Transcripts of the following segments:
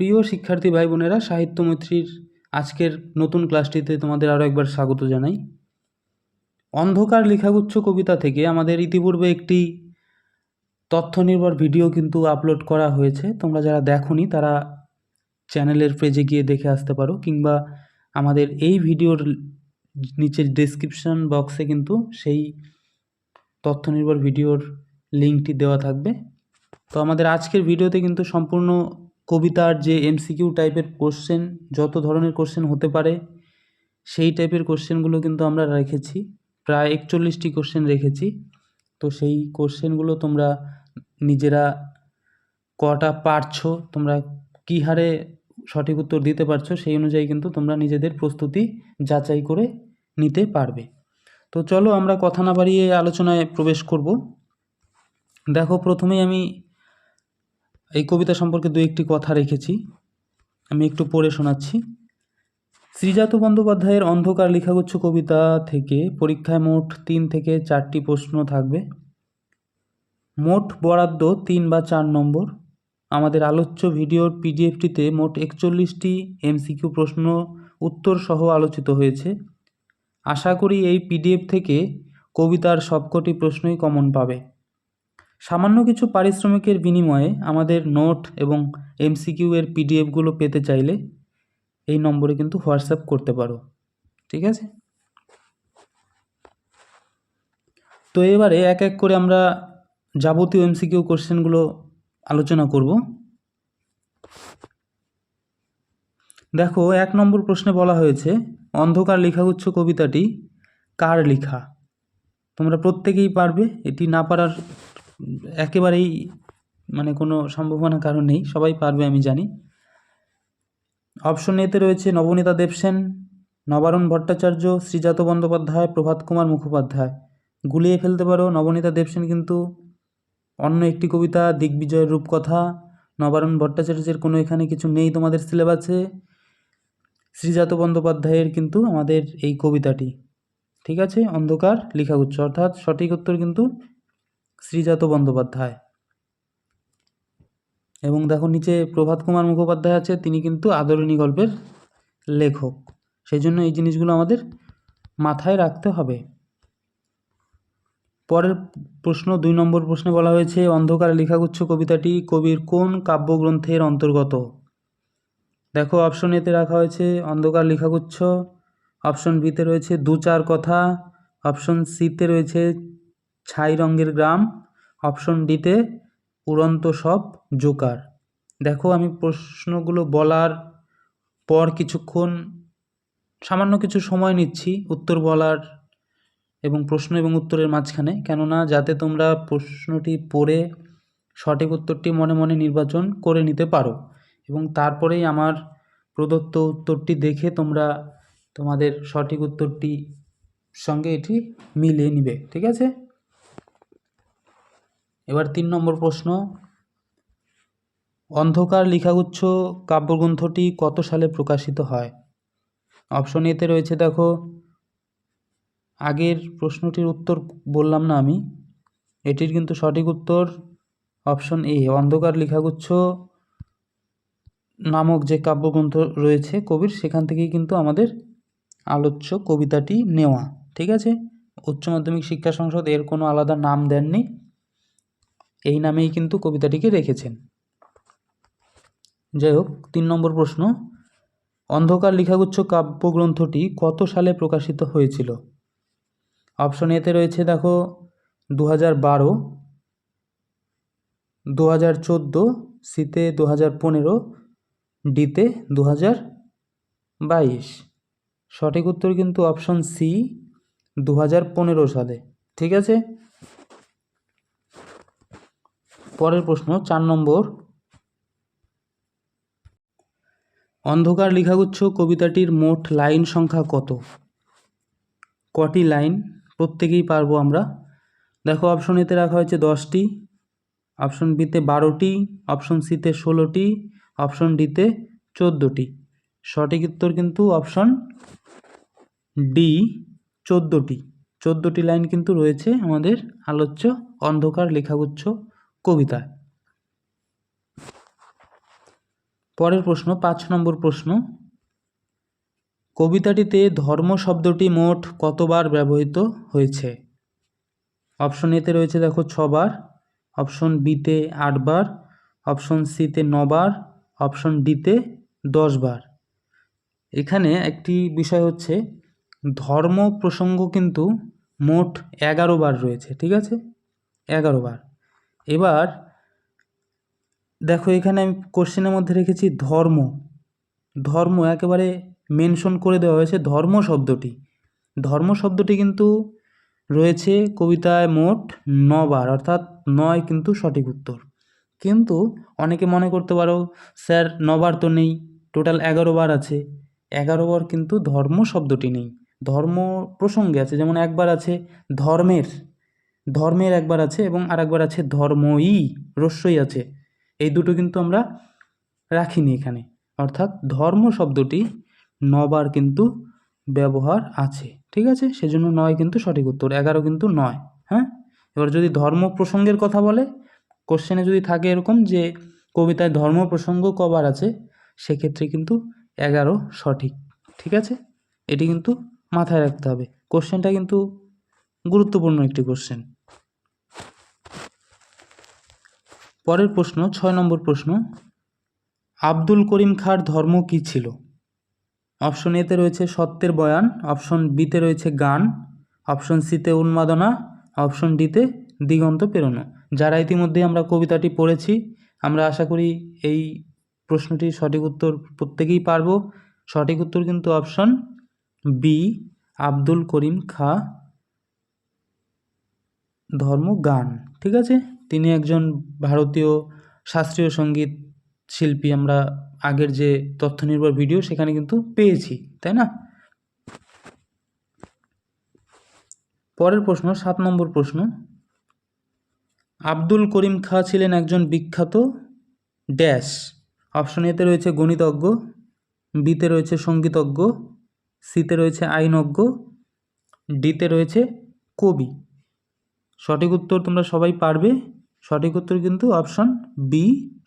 প্রিয় শিক্ষার্থী ভাই বোনেরা, সাহিত্য মৈত্রীর আজকের নতুন ক্লাসটিতে তোমাদের আরও একবার স্বাগত জানাই। অন্ধকার লেখাগুচ্ছ কবিতা থেকে আমাদের ইতিপূর্বে একটি তথ্য নির্ভর ভিডিও কিন্তু আপলোড করা হয়েছে। তোমরা যারা দেখোনি তারা চ্যানেলের পেজে গিয়ে দেখে আসতে পারো, কিংবা আমাদের এই ভিডিওর নিচের ডেসক্রিপশন বক্সে কিন্তু সেই তথ্য নির্ভর ভিডিওর লিঙ্কটি দেওয়া থাকবে। তো আমাদের আজকের ভিডিওতে কিন্তু সম্পূর্ণ কবিতার যে এমসিকিউ টাইপের কোশ্চেন, যত ধরনের কোশ্চেন হতে পারে সেই টাইপের কোশ্চেনগুলো কিন্তু আমরা রেখেছি। প্রায় 41টি কোশ্চেন রেখেছি। তো সেই কোশ্চেনগুলো তোমরা নিজেরা কটা পারছো, তোমরা কী হারে সঠিক উত্তর দিতে পারছো, সেই অনুযায়ী কিন্তু তোমরা নিজেদের প্রস্তুতি যাচাই করে নিতে পারবে। তো চলো আমরা কথা না বাড়িয়ে আলোচনায় প্রবেশ করব। দেখো, প্রথমেই আমি এই কবিতা সম্পর্কে দু একটি কথা রেখেছি, আমি একটু পড়ে শোনাচ্ছি। শ্রীজাত বন্দ্যোপাধ্যায়ের অন্ধকার লেখাগুচ্ছ কবিতা থেকে পরীক্ষায় মোট 3 থেকে 4টি প্রশ্ন থাকবে। মোট বরাদ্দ 3 বা 4 নম্বর। আমাদের আলোচ্য ভিডিওর পিডিএফটিতে মোট 41টি এমসিকিউ প্রশ্ন উত্তর সহ আলোচিত হয়েছে। আশা করি এই পিডিএফ থেকে কবিতার সবকটি প্রশ্নই কমন পাবে। সামান্য কিছু পারিশ্রমিকের বিনিময়ে আমাদের নোট এবং এমসিকিউ এর পিডিএফগুলো পেতে চাইলে এই নম্বরে কিন্তু হোয়াটসঅ্যাপ করতে পারো, ঠিক আছে? তো এবারে এক এক করে আমরা যাবতীয় এমসিকিউ কোশ্চেনগুলো আলোচনা করব। দেখো, 1 নম্বর প্রশ্নে বলা হয়েছে অন্ধকার লেখাগুচ্ছ কবিতাটি কার লেখা? তোমরা প্রত্যেকেই পারবে, এটি না পারার একেবারেই কোনো সম্ভাবনা কারণ নেই, সবাই পারবে আমি জানি। অপশন এতে রয়েছে নবনীতা দেবসেন, নবারুণ ভট্টাচার্য, শ্রীজাত বন্দ্যোপাধ্যায়, প্রভাত কুমার মুখোপাধ্যায়। গুলিয়ে ফেলতে পারো, নবনীতা দেবসেন কিন্তু অন্য একটি কবিতা দিগ্বিজয়ের রূপকথা। নবারুণ ভট্টাচার্যের কোনো এখানে কিছু নেই তোমাদের সিলেবাসে। শ্রীজাত বন্দ্যোপাধ্যায়ের কিন্তু আমাদের এই কবিতাটি, ঠিক আছে? অন্ধকার লেখাগুচ্ছ, অর্থাৎ সঠিক উত্তর কিন্তু শ্রীজাত বন্দ্যোপাধ্যায়। এবং দেখো নিচে প্রভাত কুমার মুখোপাধ্যায় আছে, তিনি কিন্তু আদরিণী গল্পের লেখক। সেই জন্য এই জিনিসগুলো আমাদের মাথায় রাখতে হবে। পরের প্রশ্ন 2 নম্বর প্রশ্নে বলা হয়েছে অন্ধকার লেখাগুচ্ছ কবিতাটি কবির কোন কাব্যগ্রন্থের অন্তর্গত? দেখো, অপশন এতে রাখা হয়েছে অন্ধকার লেখাগুচ্ছ, অপশন বিতে রয়েছে দু চার কথা, অপশন সিতে রয়েছে ছাই রঙের গ্রাম, অপশন ডিতে উড়ন্ত সব জোকার। দেখো, আমি প্রশ্নগুলো বলার পর কিছুক্ষণ সামান্য কিছু সময় নিচ্ছি উত্তর বলার এবং প্রশ্ন এবং উত্তরের মাঝখানে, কেননা যাতে তোমরা প্রশ্নটি পড়ে সঠিক উত্তরটি মনে মনে নির্বাচন করে নিতে পারো এবং তারপরেই আমার প্রদত্ত উত্তরটি দেখে তোমরা তোমাদের সঠিক উত্তরটি সঙ্গে এটি মিলিয়ে নিবে, ঠিক আছে? এবার 3 নম্বর প্রশ্ন, অন্ধকার লেখাগুচ্ছ কাব্যগ্রন্থটি কত সালে প্রকাশিত হয়? অপশন এতে রয়েছে, দেখো আগের প্রশ্নটির উত্তর বললাম না আমি, এটির কিন্তু সঠিক উত্তর অপশন এ, অন্ধকার লেখাগুচ্ছ নামক যে কাব্যগ্রন্থ রয়েছে কবির, সেখান থেকেই কিন্তু আমাদের আলোচ্য কবিতাটি নেওয়া, ঠিক আছে? উচ্চ মাধ্যমিক শিক্ষা সংসদ এর কোনো আলাদা নাম দেননি, এই নামেই কিন্তু কবিতাটিকে রেখেছেন। যাই হোক, 3 নম্বর প্রশ্ন, অন্ধকার লেখাগুচ্ছ কাব্যগ্রন্থটি কত সালে প্রকাশিত হয়েছিল? অপশন এতে রয়েছে, দেখো 2012, 2014, সিতে 2015, ডিতে 2022। সঠিক উত্তর কিন্তু অপশন সি, 2015 সালে, ঠিক আছে? পরের প্রশ্ন 4 নম্বর, অন্ধকার লেখাগুচ্ছ কবিতাটির মোট লাইন সংখ্যা কত? কটি লাইন? প্রত্যেকেই পারবো আমরা। দেখো, অপশন এতে রাখা হয়েছে 10টি, অপশন বিতে 12টি, অপশন সিতে 16টি, অপশন ডিতে 14টি। সঠিক উত্তর কিন্তু অপশন ডি, 14টি। 14টি লাইন কিন্তু রয়েছে আমাদের আলোচ্য অন্ধকার লেখাগুচ্ছ কবিতায়। পরের প্রশ্ন 5 নম্বর প্রশ্ন, কবিতাটিতে ধর্ম শব্দটি মোট কতবার ব্যবহৃত হয়েছে? অপশন এতে রয়েছে দেখো 6 বার, অপশন বিতে 8 বার, অপশন সিতে 9 বার, অপশন ডিতে 10 বার। এখানে একটি বিষয় হচ্ছে ধর্ম প্রসঙ্গ কিন্তু মোট 11 বার রয়েছে, ঠিক আছে, 11 বার। এবার দেখো এখানে আমি কোশ্চেনের মধ্যে রেখেছি ধর্ম, ধর্ম একেবারে মেনশন করে দেওয়া হয়েছে ধর্ম শব্দটি। ধর্ম শব্দটি কিন্তু রয়েছে কবিতায় মোট 9 বার, অর্থাৎ 9 কিন্তু সঠিক উত্তর। কিন্তু অনেকে মনে করতে পারো স্যার 9 বার তো নেই, টোটাল 11 বার আছে। 11 বার কিন্তু ধর্ম শব্দটি নেই, ধর্ম প্রসঙ্গে আছে। যেমন একবার আছে ধর্মের, ধর্মের একবার আছে, এবং আর একবার আছে ধর্মই, রস্যই আছে। এই দুটো কিন্তু আমরা রাখিনি এখানে, অর্থাৎ ধর্ম শব্দটি 9 বার কিন্তু ব্যবহার আছে, ঠিক আছে, সেজন্য 9 কিন্তু সঠিক উত্তর, 11 কিন্তু নয়। হ্যাঁ, এবার যদি ধর্ম প্রসঙ্গের কথা বলে, কোশ্চেনে যদি থাকে এরকম যে কবিতায় ধর্ম প্রসঙ্গ কবার আছে, সেক্ষেত্রে কিন্তু 11 সঠিক, ঠিক আছে, এটি কিন্তু মাথায় রাখতে হবে। কোশ্চেনটা কিন্তু গুরুত্বপূর্ণ একটি কোশ্চেন। পরের প্রশ্ন 6 নম্বর প্রশ্ন, আব্দুল করিম খাঁর ধর্ম কী ছিল? অপশন এতে রয়েছে সত্যের বয়ান, অপশন বিতে রয়েছে গান, অপশন সিতে উন্মাদনা, অপশন ডিতে দিগন্ত পেরোনো। যারা ইতিমধ্যে আমরা কবিতাটি পড়েছি, আমরা আশা করি এই প্রশ্নটির সঠিক উত্তর প্রত্যেকেই পারবো। সঠিক উত্তর কিন্তু অপশন বি, আব্দুল করিম খাঁ ধর্ম গান, ঠিক আছে, তিনি একজন ভারতীয় শাস্ত্রীয় সঙ্গীত শিল্পী। আমরা আগের যে তথ্য নির্ভর ভিডিও সেখানে কিন্তু পেয়েছি, তাই না? পরের প্রশ্ন 7 নম্বর প্রশ্ন, আব্দুল করিম খাঁ ছিলেন একজন বিখ্যাত ড্যাশ। অপশন এতে রয়েছে গণিতজ্ঞ, বিতে রয়েছে সঙ্গীতজ্ঞ, সিতে রয়েছে আইনজ্ঞ, ডিতে রয়েছে কবি। সঠিক উত্তর তোমরা সবাই পারবে, সঠিক উত্তর কিন্তু অপশন বি,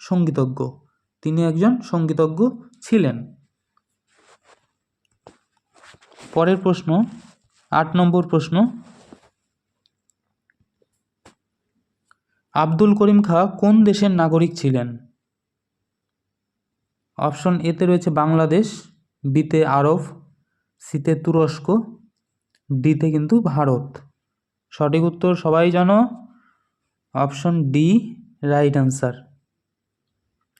সঙ্গীতজ্ঞ। তিনি একজন সঙ্গীতজ্ঞ ছিলেন। পরের প্রশ্ন 8 নম্বর প্রশ্ন, আব্দুল করিম খাঁ কোন দেশের নাগরিক ছিলেন? অপশন এতে রয়েছে বাংলাদেশ, বিতে আরব, সিতে তুরস্ক, ডিতে কিন্তু ভারত। সঠিক উত্তর সবাই জানো, option D right answer,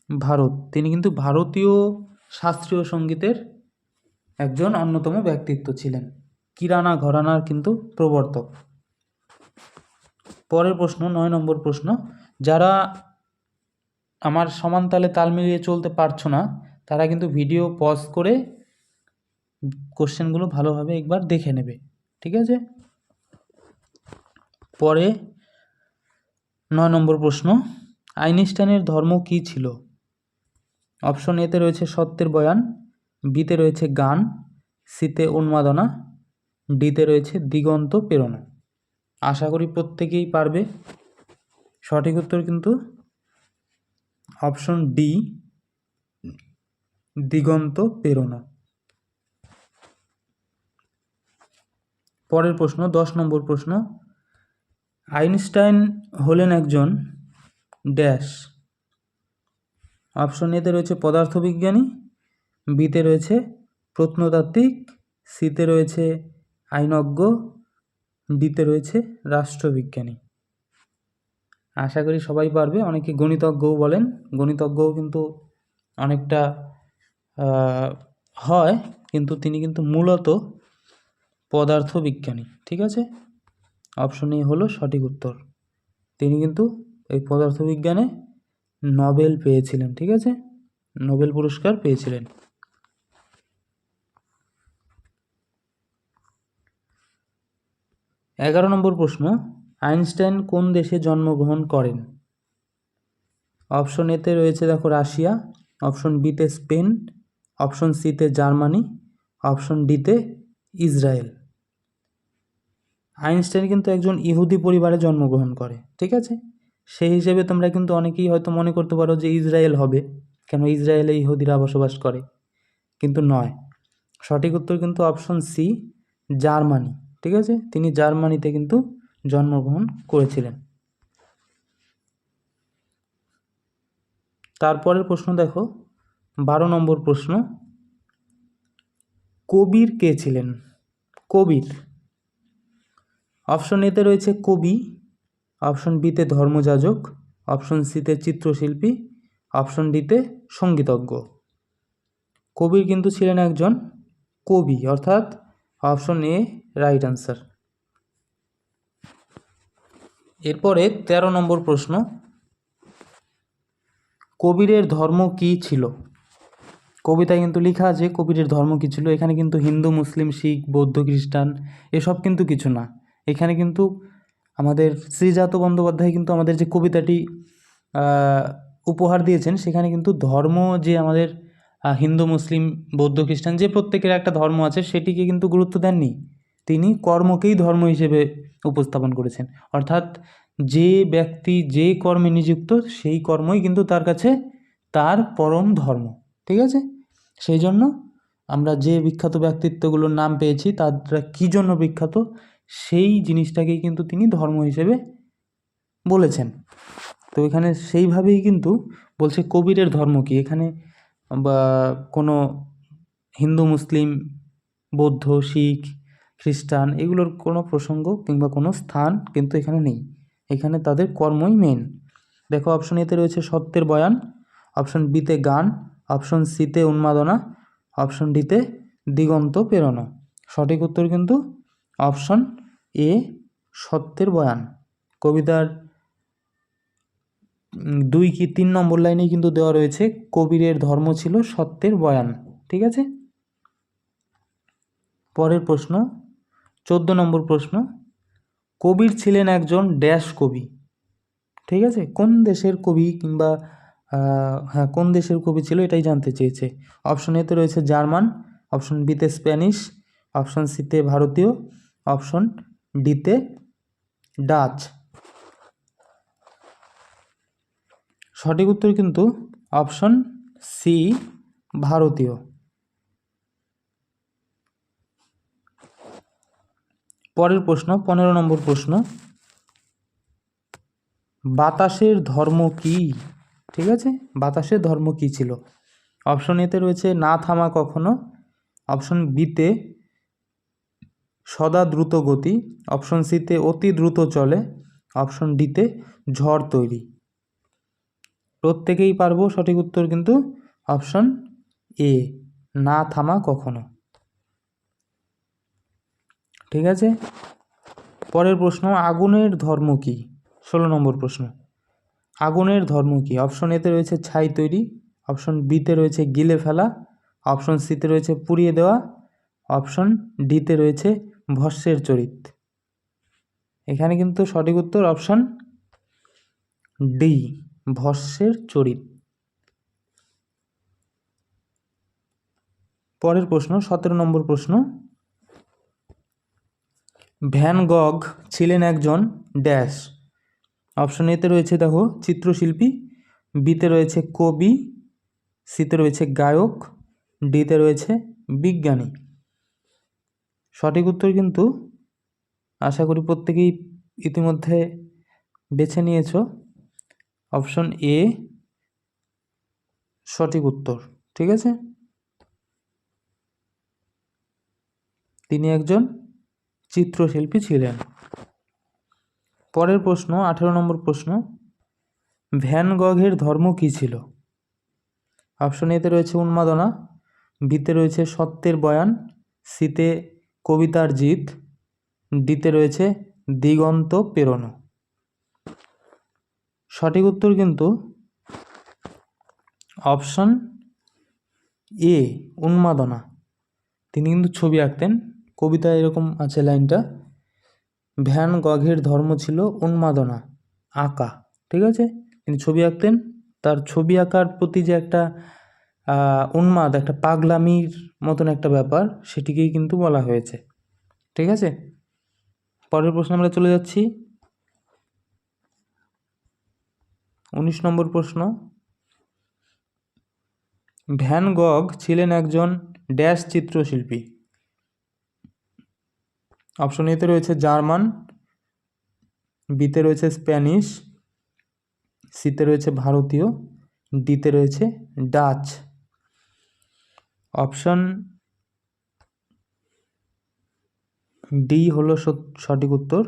Bharat. তিনি কিন্তু ভারতীয় শাস্ত্রীয় সঙ্গীতের একজন অন্যতম ব্যক্তিত্ব ছিলেন, কিরানা ঘরানার কিন্তু প্রবর্তক। পরের প্রশ্ন 9 নম্বর প্রশ্ন, যারা আমার সমান তালে তাল মিলিয়ে চলতে পারছো না, তারা কিন্তু ভিডিও পজ করে কোশ্চেনগুলো ভালোভাবে একবার দেখে নেবে, ঠিক আছে? পরে 9 নম্বর প্রশ্ন, আইনস্টাইনের ধর্ম কী ছিল? অপশন এতে রয়েছে সত্যের বয়ান, বিতে রয়েছে গান, সিতে উন্মাদনা, ডিতে রয়েছে দিগন্ত প্রেরণা। আশা করি প্রত্যেকেই পারবে। সঠিক উত্তর কিন্তু অপশন ডি, দিগন্ত প্রেরণা। পরের প্রশ্ন 10 নম্বর প্রশ্ন, আইনস্টাইন হলেন একজন ড্যাশ। অপশন এতে রয়েছে পদার্থবিজ্ঞানী, বিতে রয়েছে প্রত্নতাত্ত্বিক, সিতে রয়েছে আইনজ্ঞ, ডিতে রয়েছে রাষ্ট্রবিজ্ঞানী। আশা করি সবাই পারবে। অনেকে গণিতজ্ঞও বলেন, গণিতজ্ঞও কিন্তু অনেকটা হয়, কিন্তু তিনি কিন্তু মূলত পদার্থবিজ্ঞানী, ঠিক আছে, অপশন এ হলো সঠিক উত্তর। তিনি কিন্তু এই পদার্থবিজ্ঞানে নোবেল পেয়েছিলেন, ঠিক আছে, নোবেল পুরস্কার পেয়েছিলেন। 11 নম্বর প্রশ্ন, আইনস্টাইন কোন দেশে জন্মগ্রহণ করেন? অপশন এতে রয়েছে দেখো রাশিয়া, অপশন বিতে স্পেন, অপশন সিতে জার্মানি, অপশন ডিতে ইসরায়েল। আইনস্টাইন কিন্তু একজন ইহুদি পরিবারে জন্মগ্রহণ করে, ঠিক আছে, সেই হিসেবে তোমরা কিন্তু অনেকেই হয়তো মনে করতে পারো যে ইসরায়েল হবে, কেন ইসরায়েলে ইহুদিরা বসবাস করে, কিন্তু নয়। সঠিক উত্তর কিন্তু অপশন সি, জার্মানি। ঠিক আছে, তিনি জার্মানিতে কিন্তু জন্মগ্রহণ করেছিলেন। তারপরের প্রশ্ন দেখো, 12 নম্বর প্রশ্ন, কবির কে ছিলেন? কবির, অপশন এতে রয়েছে কবি, অপশন বিতে ধর্মযাজক, অপশন সিতে চিত্রশিল্পী, অপশন ডিতে সঙ্গীতজ্ঞ। কবির কিন্তু ছিলেন একজন কবি, অর্থাৎ অপশন এ রাইট আনসার। এরপরে 13 নম্বর প্রশ্ন, কবিরের ধর্ম কি ছিল? কবিতায় কিন্তু লেখা আছে কবিরের ধর্ম কী ছিল। এখানে কিন্তু হিন্দু, মুসলিম, শিখ, বৌদ্ধ, খ্রিস্টান এসব কিন্তু কিছু না। এখানে কিন্তু আমাদের শ্রীজাত বন্দ্যোপাধ্যায় কিন্তু আমাদের যে কবিতাটি উপহার দিয়েছেন, সেখানে কিন্তু ধর্ম যে আমাদের হিন্দু, মুসলিম, বৌদ্ধ, খ্রিস্টান যে প্রত্যেকের একটা ধর্ম আছে সেটিকে কিন্তু গুরুত্ব দেননি। তিনি কর্মকেই ধর্ম হিসেবে উপস্থাপন করেছেন, অর্থাৎ যে ব্যক্তি যে কর্মে নিযুক্ত সেই কর্মই কিন্তু তার কাছে তার পরম ধর্ম। ঠিক আছে, সেই জন্য আমরা যে বিখ্যাত ব্যক্তিত্বগুলোর নাম পেয়েছি তারা কী জন্য বিখ্যাত, সেই জিনিসটাকেই কিন্তু তিনি ধর্ম হিসেবে বলেছেন। তো এখানে সেইভাবেই কিন্তু বলছে কবিরের ধর্ম কী। এখানে বা কোনো হিন্দু, মুসলিম, বৌদ্ধ, শিখ, খ্রিস্টান এগুলোর কোনো প্রসঙ্গ কিংবা কোনো স্থান কিন্তু এখানে নেই। এখানে তাদের কর্মই মেন। দেখো, অপশন এতে রয়েছে সত্যের বয়ান, অপশন বিতে গান, অপশন সিতে উন্মাদনা, অপশন ডিতে দিগন্ত প্রেরণা। সঠিক উত্তর কিন্তু অপশন এ সত্যের বয়ান। কবিতার 2 কি 3 নম্বর লাইনেই কিন্তু দেওয়া রয়েছে কবিরের ধর্ম ছিল সত্যের বয়ান। ঠিক আছে, পরের প্রশ্ন 14 নম্বর প্রশ্ন, কবির ছিলেন একজন ড্যাশ কবি। ঠিক আছে, কোন দেশের কবি কিংবা হ্যাঁ কোন দেশের কবি ছিল এটাই জানতে চেয়েছে। অপশন এতে রয়েছে জার্মান, অপশন বিতে স্প্যানিশ, অপশন সিতে ভারতীয়, অপশন ডিতে ডাচ। সঠিক উত্তর কিন্তু অপশন সি, ভারতীয়। পরের প্রশ্ন 15 নম্বর প্রশ্ন, বাতাসের ধর্ম কি? ঠিক আছে, বাতাসের ধর্ম কি ছিল? অপশন এতে রয়েছে না থামা কখনো, অপশন বিতে সদা দ্রুত গতি, অপশন সিতে অতি দ্রুত চলে, অপশন ডিতে ঝড় তৈরি। প্রত্যেকেই পারবো, সঠিক উত্তর কিন্তু অপশন এ, না থামা কখনো। ঠিক আছে, পরের প্রশ্ন, আগুনের ধর্ম কি? 16 নম্বর প্রশ্ন, আগুনের ধর্ম কি? অপশন এতে রয়েছে ছাই তৈরি, অপশন বিতে রয়েছে গিলে ফেলা, অপশন সিতে রয়েছে পুড়িয়ে দেওয়া, অপশন ডিতে রয়েছে ভস্মের চরিত। এখানে কিন্তু সঠিক উত্তর অপশন ডি, ভস্মের চরিত। পরের প্রশ্ন 17 নম্বর প্রশ্ন, ভ্যান গগ ছিলেন একজন ড্যাশ। অপশন এতে রয়েছে দেখো চিত্রশিল্পী, বিতে রয়েছে কবি, সিতে রয়েছে গায়ক, ডিতে রয়েছে বিজ্ঞানী। সঠিক উত্তর কিন্তু আশা করি প্রত্যেকেই ইতিমধ্যে বেছে নিয়েছ, অপশন এ সঠিক উত্তর। ঠিক আছে, তিনি একজন চিত্রশিল্পী ছিলেন। পরের প্রশ্ন 18 নম্বর প্রশ্ন, ভ্যান গঘের ধর্ম কী ছিল? অপশন এতে রয়েছে উন্মাদনা, বিতে রয়েছে সত্যের বয়ান, সিতে কবিতার জিত, ডিতে রয়েছে দিগন্ত প্রেরণা। সঠিক উত্তর কিন্তু অপশন এ, উন্মাদনা। তিনি কিন্তু ছবি আঁকতেন, কবিতা এরকম আছে লাইনটা, ভ্যান গঘের ধর্ম ছিল উন্মাদনা, আঁকা। ঠিক আছে, তিনি ছবি আঁকতেন, তার ছবি আঁকার প্রতি যে একটা উন্মাদ, একটা পাগলামির মতন একটা ব্যাপার, সেটিকেই কিন্তু বলা হয়েছে। ঠিক আছে, পরের প্রশ্নে আমরা চলে যাচ্ছি। 19 নম্বর প্রশ্ন, ভ্যান গগ ছিলেন একজন ড্যাশ চিত্রশিল্পী। অপশন এতে রয়েছে জার্মান, বিতে রয়েছে স্প্যানিশ, সিতে রয়েছে ভারতীয়, ডিতে রয়েছে ডাচ। অপশন ডি হলো সঠিক উত্তর,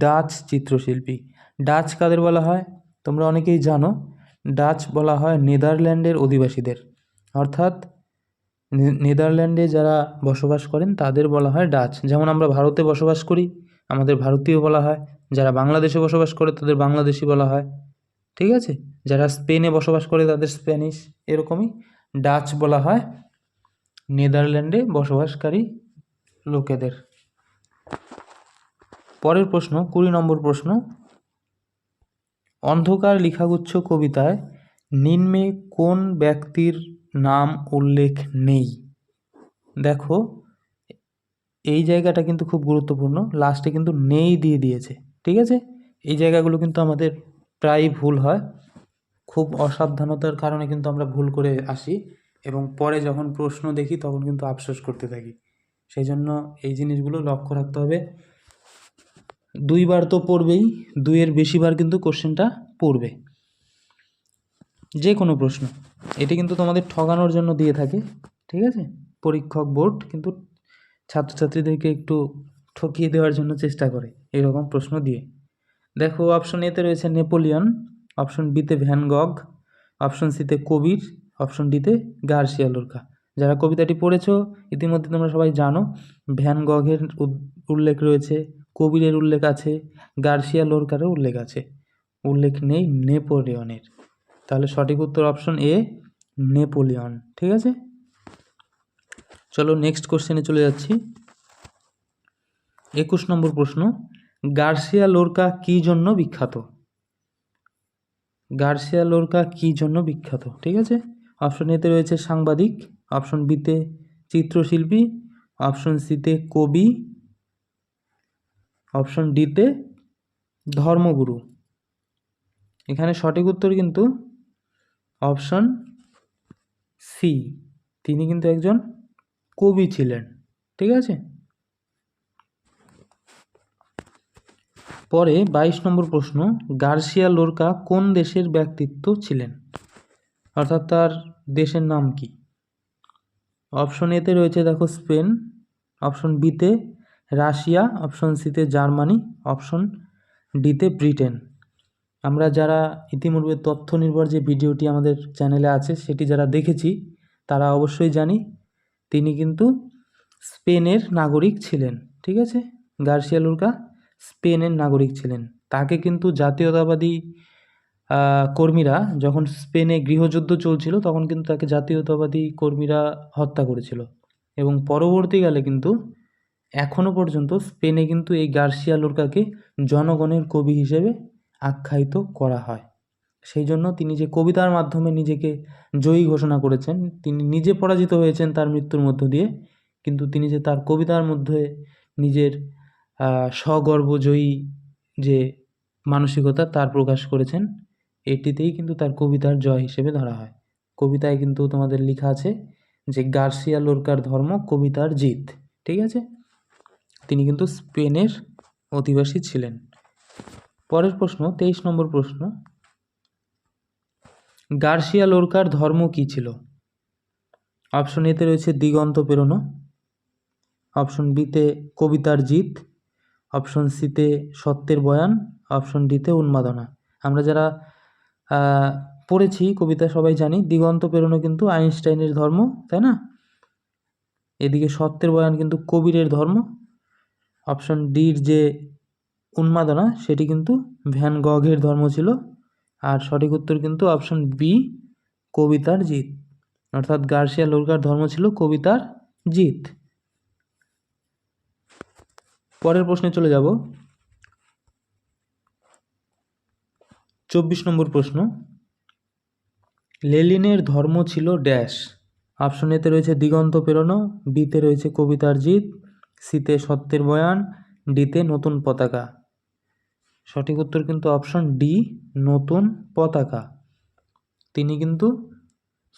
ডাচ চিত্রশিল্পী। ডাচ কাদের বলা হয় তোমরা অনেকেই জানো, ডাচ বলা হয় নেদারল্যান্ডের অধিবাসীদের, অর্থাৎ নেদারল্যান্ডে যারা বসবাস করেন তাদের বলা হয় ডাচ। যেমন আমরা ভারতে বসবাস করি, আমাদের ভারতীয় বলা হয়, যারা বাংলাদেশে বসবাস করে তাদের বাংলাদেশি বলা হয়, ঠিক আছে, যারা স্পেনে বসবাস করে তাদের স্প্যানিশ, এরকমই ডাচ বলা হয় নেদারল্যান্ডে বসবাসকারী লোকেদের। পরের প্রশ্ন 20 নম্বর প্রশ্ন, অন্ধকার লিখাগুচ্ছ কবিতায় নিম্নে কোন ব্যক্তির নাম উল্লেখ নেই? দেখো এই জায়গাটা কিন্তু খুব গুরুত্বপূর্ণ, লাস্টে কিন্তু নেই দিয়ে দিয়েছে, ঠিক আছে। এই জায়গাগুলো কিন্তু আমাদের প্রায় ভুল হয়, খুব অসাবধানতার কারণে কিন্তু আমরা ভুল করে আসি এবং পরে যখন প্রশ্ন দেখি তখন কিন্তু আফসোস করতে থাকি। সেই জন্য এই জিনিসগুলো লক্ষ্য রাখতে হবে। 2 বার তো পড়বেই, 2-এর বেশিবার কিন্তু কোশ্চেনটা পড়বে, যে কোনো প্রশ্ন। এটি কিন্তু তোমাদের ঠকানোর জন্য দিয়ে থাকে, ঠিক আছে। পরীক্ষক বোর্ড কিন্তু ছাত্রছাত্রীদেরকে একটু ঠকিয়ে দেওয়ার জন্য চেষ্টা করে এরকম প্রশ্ন দিয়ে। দেখো অপশন এতে রয়েছে নেপোলিয়ন, অপশন বিতে ভ্যান গগ, অপশন সিতে কবির, অপশন ডিতে গার্সিয়া লোরকা। যারা কবিতাটি পড়েছো ইতিমধ্যে তোমরা সবাই জানো ভ্যান গগের উল্লেখ রয়েছে, কবিরের উল্লেখ আছে, গার্সিয়া লোরকারও উল্লেখ আছে, উল্লেখ নেই নেপোলিয়নের। তাহলে সঠিক উত্তর অপশন এ নেপোলিয়ন, ঠিক আছে। চলো নেক্সট কোশ্চেনে চলে যাচ্ছি। 21 নম্বর প্রশ্ন, গার্সিয়া লোরকা কী জন্য বিখ্যাত? গার্সিয়া লোরকা কী জন্য বিখ্যাত, ঠিক আছে। অপশন এতে রয়েছে সাংবাদিক, অপশন বিতে চিত্রশিল্পী, অপশন সিতে কবি, অপশন ডিতে ধর্মগুরু। এখানে সঠিক উত্তর কিন্তু অপশন সি, তিনি কিন্তু একজন কবি ছিলেন, ঠিক আছে। পরে 22 নম্বর প্রশ্ন, গার্সিয়া লোরকা কোন দেশের ব্যক্তিত্ব ছিলেন, অর্থাৎ তার দেশের নাম কি? অপশন এতে রয়েছে দেখো স্পেন, অপশন বিতে রাশিয়া, অপশন সিতে জার্মানি, অপশন ডিতে ব্রিটেন। আমরা যারা ইতিমধ্যে তথ্য নির্ভর যে ভিডিওটি আমাদের চ্যানেলে আছে সেটি যারা দেখেছি তারা অবশ্যই জানি তিনি কিন্তু স্পেনের নাগরিক ছিলেন, ঠিক আছে। গার্সিয়া লোরকা স্পেনের নাগরিক ছিলেন। তাকে কিন্তু জাতীয়তাবাদী কর্মীরা যখন স্পেনে গৃহযুদ্ধ চলছিল তখন কিন্তু তাকে জাতীয়তাবাদী কর্মীরা হত্যা করেছিল এবং পরবর্তীকালে কিন্তু এখনও পর্যন্ত স্পেনে কিন্তু এই গার্সিয়া লোরকাকে জনগণের কবি হিসেবে আখ্যায়িত করা হয়। সেই জন্য তিনি যে কবিতার মাধ্যমে নিজেকে জয়ী ঘোষণা করেছেন, তিনি নিজে পরাজিত হয়েছেন তার মৃত্যুর মধ্য দিয়ে, কিন্তু তিনি যে তার কবিতার মধ্যে নিজের স্বগর্বজয়ী যে মানসিকতা তার প্রকাশ করেছেন, এটিতেই কিন্তু তার কবিতার জয় হিসেবে ধরা হয়। কবিতায় কিন্তু তোমাদের লেখা আছে যে গার্সিয়া লোরকার ধর্ম কবিতার জিত, ঠিক আছে। তিনি কিন্তু স্পেনের অধিবাসী ছিলেন। পরের প্রশ্ন 23 নম্বর প্রশ্ন, গার্সিয়া লোরকার ধর্ম কী ছিল? অপশন এতে রয়েছে দিগন্ত পেরোনো, অপশন বিতে কবিতার জিত, অপশন সিতে সত্যের বয়ান, অপশন ডিতে উন্মাদনা। আমরা যারা পড়েছি কবিতা সবাই জানি দিগন্ত পেরোনো কিন্তু আইনস্টাইনের ধর্ম, তাই না। এদিকে সত্যের বয়ান কিন্তু কবিরের ধর্ম, অপশন ডির যে উন্মাদনা সেটি কিন্তু ভ্যান গঘের ধর্ম ছিল, আর সঠিক উত্তর কিন্তু অপশন বি কবিতার জিত, অর্থাৎ গার্সিয়া লোরকার ধর্ম ছিল কবিতার জিত। পরের প্রশ্নে চলে যাব। 24 নম্বর প্রশ্ন, লেনিনের ধর্ম ছিল ড্যাশ। অপশন এতে রয়েছে দিগন্ত পেরোনো, বিতে রয়েছে কবিতার জিত, সিতে সত্যের বয়ান, ডিতে নতুন পতাকা। সঠিক উত্তর কিন্তু অপশন ডি নতুন পতাকা। তিনি কিন্তু